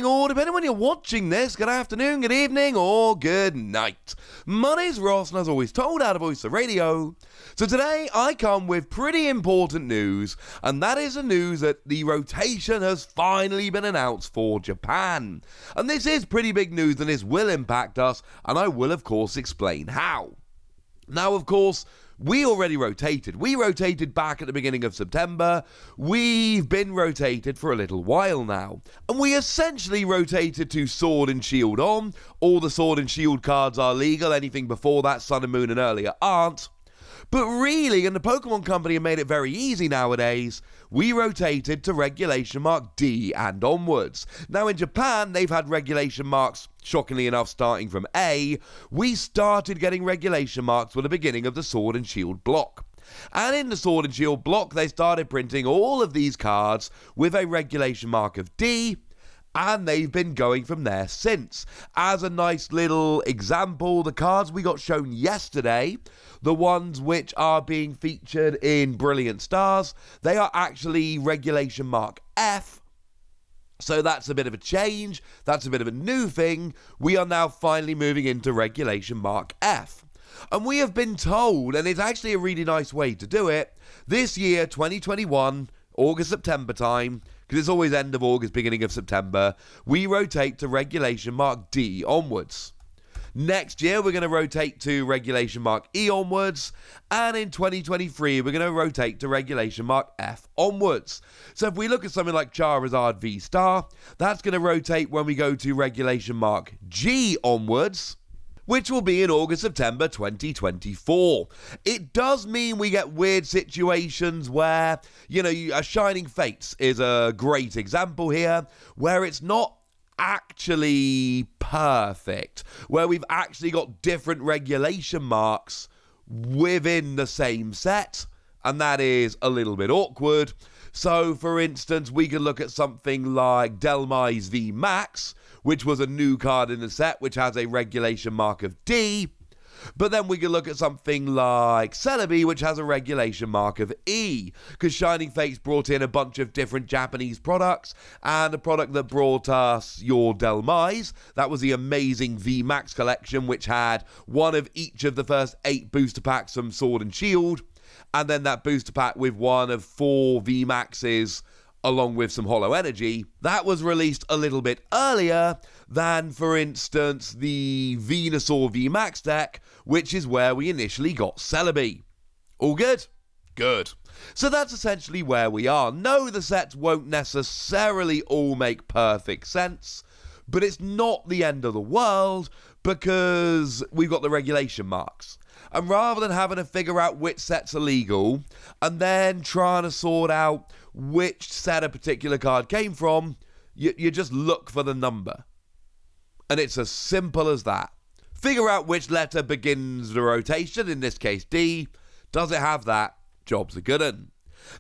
morning, or depending when you're watching this, good afternoon, good evening, or good night. My name's Ross, and as always told out of Voice of Radio. So today, I come with pretty important news, and that is the news that the rotation has finally been announced for Japan. And this is pretty big news, and this will impact us, and I will, of course, explain how. Now, of course, we already rotated. We rotated back at the beginning of September. We've been rotated for a little while now. And we essentially rotated to Sword and Shield on. All the Sword and Shield cards are legal. Anything before that, Sun and Moon and earlier, aren't. But really, and the Pokemon Company have made it very easy nowadays, we rotated to Regulation Mark D and onwards. Now in Japan, they've had Regulation Marks, shockingly enough, starting from A. We started getting Regulation Marks with the beginning of the Sword and Shield block. And in the Sword and Shield block, they started printing all of these cards with a Regulation Mark of D, and they've been going from there since. As a nice little example, the cards we got shown yesterday, the ones which are being featured in Brilliant Stars, they are actually Regulation Mark F. So that's a bit of a change. That's a bit of a new thing. We are now finally moving into Regulation Mark F. And we have been told, and it's actually a really nice way to do it, this year, 2021, August, September time, because it's always end of August, beginning of September, we rotate to Regulation Mark D onwards. Next year, we're going to rotate to Regulation Mark E onwards, and in 2023, we're going to rotate to Regulation Mark F onwards. So if we look at something like Charizard V-Star, that's going to rotate when we go to Regulation Mark G onwards, which will be in August, September 2024. It does mean we get weird situations where, a Shining Fates is a great example here, where it's not actually perfect, where we've actually got different regulation marks within the same set, and that is a little bit awkward. So, for instance, we can look at something like Delmise V Max, which was a new card in the set, which has a regulation mark of D. But then we can look at something like Celebi, which has a regulation mark of E, because Shining Fates brought in a bunch of different Japanese products, and the product that brought us your Delmise, that was the amazing V Max collection, which had one of each of the first 8 booster packs from Sword and Shield, and then that booster pack with one of 4 V Maxes, along with some Hollow Energy, that was released a little bit earlier than, for instance, the Venusaur VMAX deck, which is where we initially got Celebi. All good? Good. So that's essentially where we are. No, the sets won't necessarily all make perfect sense, but it's not the end of the world because we've got the regulation marks. And rather than having to figure out which sets are legal and then trying to sort out which set a particular card came from, you just look for the number. And it's as simple as that. Figure out which letter begins the rotation, in this case D. Does it have that? Job's a good un.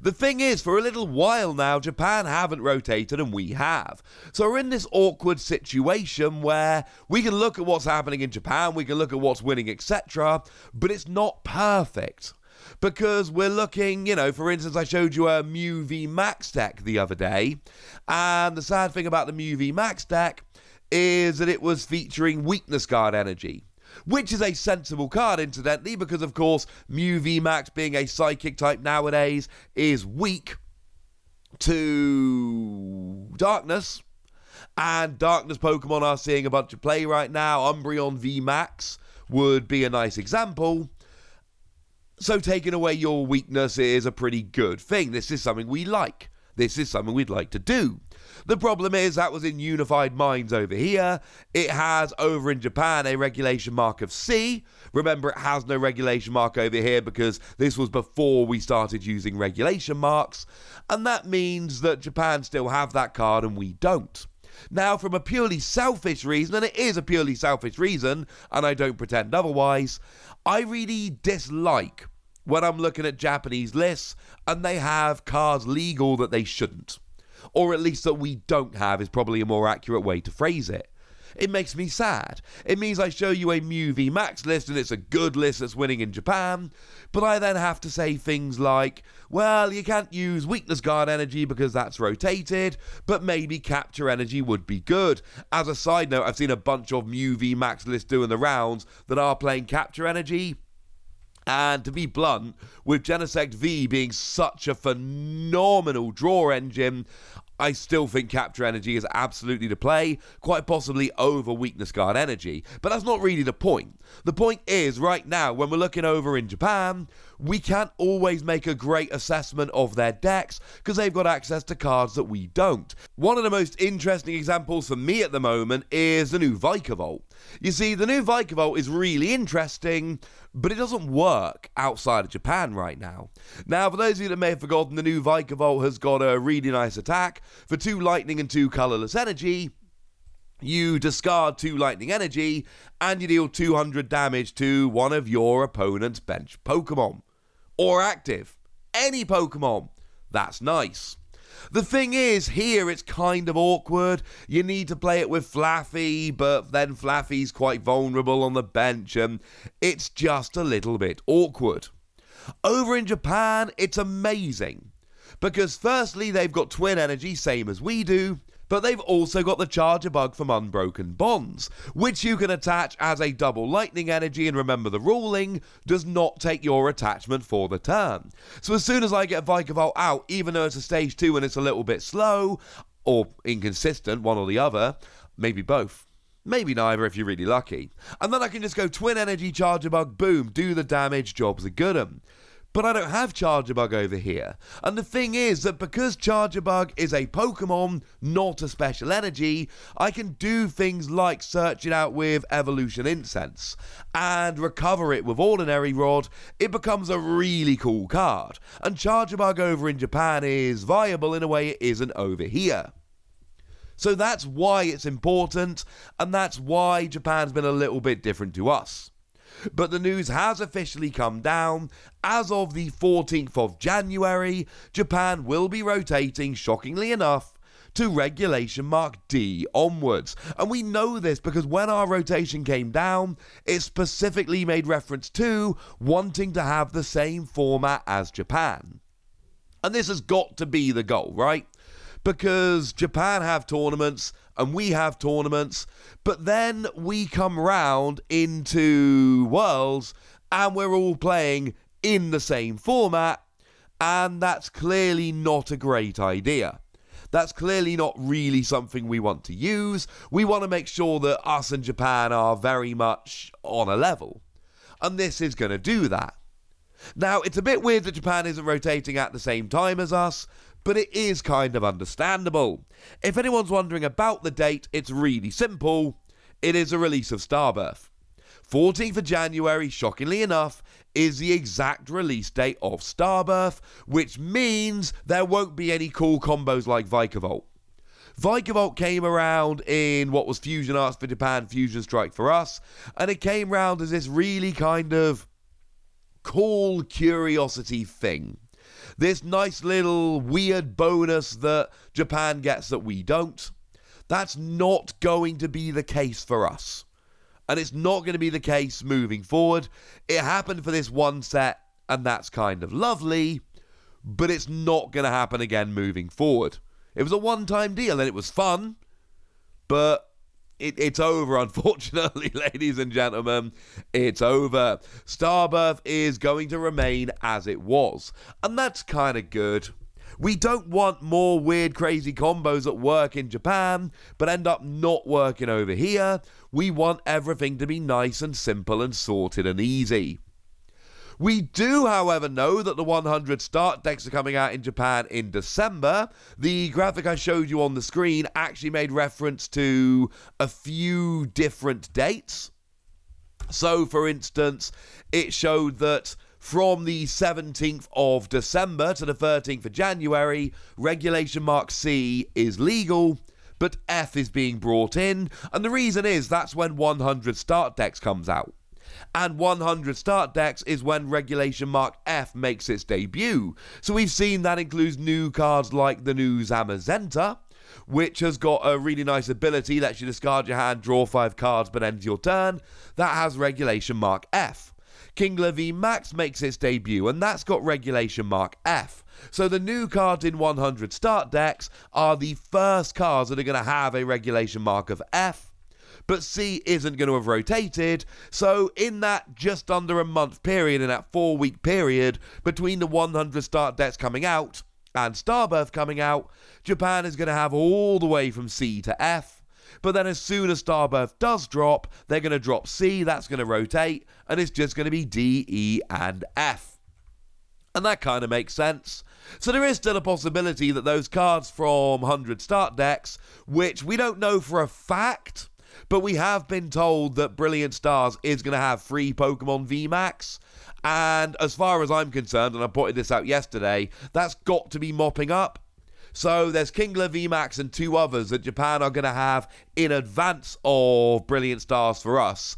The thing is, for a little while now, Japan haven't rotated and we have. So we're in this awkward situation where we can look at what's happening in Japan, we can look at what's winning, etc., but it's not perfect. Because we're looking, for instance, I showed you a Mew V Max deck the other day, and the sad thing about the Mew V Max deck is that it was featuring Weakness Guard energy, which is a sensible card, incidentally, because, of course, Mew V Max, being a Psychic type nowadays, is weak to Darkness, and Darkness Pokemon are seeing a bunch of play right now. Umbreon V Max would be a nice example. So taking away your weakness is a pretty good thing. This is something we like. This is something we'd like to do. The problem is that was in Unified Minds over here. It has over in Japan a regulation mark of C. Remember, it has no regulation mark over here because this was before we started using regulation marks. And that means that Japan still have that card and we don't. Now, from a purely selfish reason, and it is a purely selfish reason, and I don't pretend otherwise, I really dislike when I'm looking at Japanese lists and they have cards legal that they shouldn't. Or at least that we don't have is probably a more accurate way to phrase it. It makes me sad. It means I show you a Mew V Max list and it's a good list that's winning in Japan, but I then have to say things like, well, you can't use Weakness Guard energy because that's rotated, but maybe Capture energy would be good. As a side note, I've seen a bunch of Mew V Max lists doing the rounds that are playing Capture energy. And to be blunt, with Genesect V being such a phenomenal draw engine, I still think Capture Energy is absolutely the play, quite possibly over Weakness Guard Energy. But that's not really the point. The point is, right now, when we're looking over in Japan, we can't always make a great assessment of their decks because they've got access to cards that we don't. One of the most interesting examples for me at the moment is the new Vikavolt. You see, the new Vikavolt is really interesting, but it doesn't work outside of Japan right now. Now, for those of you that may have forgotten, the new Vikavolt has got a really nice attack. For 2 lightning and 2 colorless energy, you discard 2 lightning energy, and you deal 200 damage to one of your opponent's bench Pokemon. Or active. Any Pokemon. That's nice. The thing is, here it's kind of awkward. You need to play it with Flaffy, but then Flaffy's quite vulnerable on the bench, and it's just a little bit awkward. Over in Japan, it's amazing. Because firstly, they've got Twin Energy, same as we do, but they've also got the Charger Bug from Unbroken Bonds, which you can attach as a double lightning energy, and remember the ruling does not take your attachment for the turn. So as soon as I get Vikavolt out, even though it's a stage 2 and it's a little bit slow, or inconsistent, one or the other, maybe both. Maybe neither if you're really lucky. And then I can just go Twin Energy, Charger Bug, boom, do the damage, job's a good 'un. But I don't have Charger Bug over here. And the thing is that because Charger Bug is a Pokemon, not a special energy, I can do things like search it out with Evolution Incense and recover it with Ordinary Rod. It becomes a really cool card. And Charger Bug over in Japan is viable in a way it isn't over here. So that's why it's important, and that's why Japan's been a little bit different to us. But the news has officially come down. As of the 14th of January, Japan will be rotating, shockingly enough, to Regulation Mark D onwards. And we know this because when our rotation came down, it specifically made reference to wanting to have the same format as Japan. And this has got to be the goal, right? Because Japan have tournaments and we have tournaments, but then we come round into Worlds and we're all playing in the same format, and that's clearly not a great idea. That's clearly not really something we want to use. We want to make sure that us and Japan are very much on a level, and this is going to do that. Now, it's a bit weird that Japan isn't rotating at the same time as us, but it is kind of understandable. If anyone's wondering about the date, it's really simple. It is a release of Starbirth. 14th of January, shockingly enough, is the exact release date of Starbirth, which means there won't be any cool combos like Vikavolt. Vikavolt came around in what was Fusion Arts for Japan, Fusion Strike for us, and it came around as this really kind of cool curiosity thing. This nice little weird bonus that Japan gets that we don't. That's not going to be the case for us. And it's not going to be the case moving forward. It happened for this one set, and that's kind of lovely, but it's not going to happen again moving forward. It was a one-time deal, and it was fun, but it's over, unfortunately, ladies and gentlemen. It's over. Starbirth is going to remain as it was, and that's kind of good. We don't want more weird, crazy combos that work in Japan, but end up not working over here. We want everything to be nice and simple and sorted and easy. We do, however, know that the 100 start decks are coming out in Japan in December. The graphic I showed you on the screen actually made reference to a few different dates. So, for instance, it showed that from the 17th of December to the 13th of January, Regulation Mark C is legal, but F is being brought in. And the reason is that's when 100 start decks comes out. And 100 start decks is when Regulation Mark F makes its debut. So we've seen that includes new cards like the new Zamazenta, which has got a really nice ability, lets you discard your hand, draw 5 cards, but ends your turn. That has regulation mark F. Kingler V Max makes its debut, and that's got regulation mark F. So the new cards in 100 start decks are the first cards that are going to have a regulation mark of F, but C isn't going to have rotated. So in that just under a month period, in that 4-week period between the 100 start decks coming out and Starbirth coming out, Japan is going to have all the way from C to F. But then as soon as Starbirth does drop, they're going to drop C, that's going to rotate, and it's just going to be D, E, and F. And that kind of makes sense. So there is still a possibility that those cards from 100 start decks, which we don't know for a fact, but we have been told that Brilliant Stars is going to have 3 Pokemon VMAX. And as far as I'm concerned, and I pointed this out yesterday, that's got to be mopping up. So there's Kingler VMAX and 2 others that Japan are going to have in advance of Brilliant Stars for us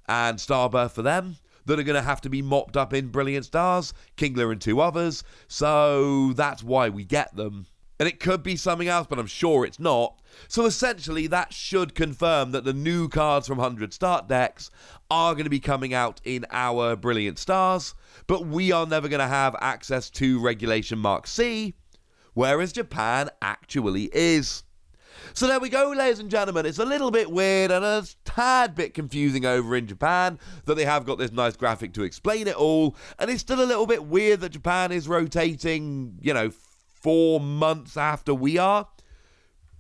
and Starbirth for them, that are going to have to be mopped up in Brilliant Stars, Kingler and 2 others. So that's why we get them. And it could be something else, but I'm sure it's not. So essentially that should confirm that the new cards from 100 start decks are going to be coming out in our Brilliant Stars, but we are never going to have access to Regulation Mark C, whereas Japan actually is. So there we go, ladies and gentlemen. It's a little bit weird and a tad bit confusing over in Japan that they have got this nice graphic to explain it all, and it's still a little bit weird that Japan is rotating, 4 months after we are.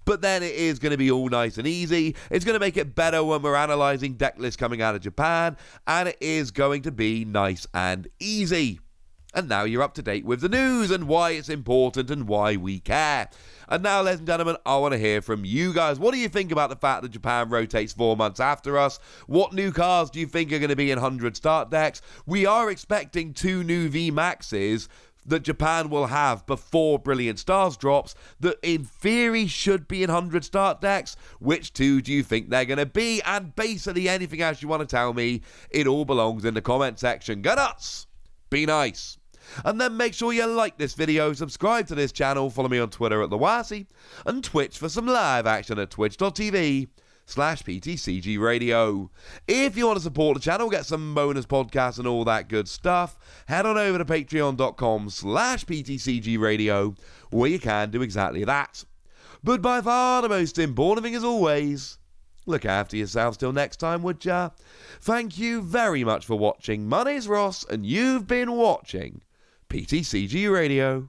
But then it is going to be all nice and easy. It's going to make it better when we're analysing deck lists coming out of Japan, and it is going to be nice and easy. And now you're up to date with the news and why it's important and why we care. And now, ladies and gentlemen, I want to hear from you guys. What do you think about the fact that Japan rotates 4 months after us? What new cards do you think are going to be in 100 start decks? We are expecting 2 new VMAXs that Japan will have before Brilliant Stars drops that in theory should be in 100 start decks. Which 2 do you think they're going to be? And basically anything else you want to tell me, it all belongs in the comment section. Go nuts! Be nice! And then make sure you like this video, subscribe to this channel, follow me on Twitter at TheWasi, and Twitch for some live action at twitch.tv/PTCG Radio. If you want to support the channel, get some bonus podcasts and all that good stuff, head on over to patreon.com/PTCG Radio, where you can do exactly that. But by far the most important thing is always, look after yourselves till next time, would ya? Thank you very much for watching. My name's Ross, and you've been watching PTCG Radio.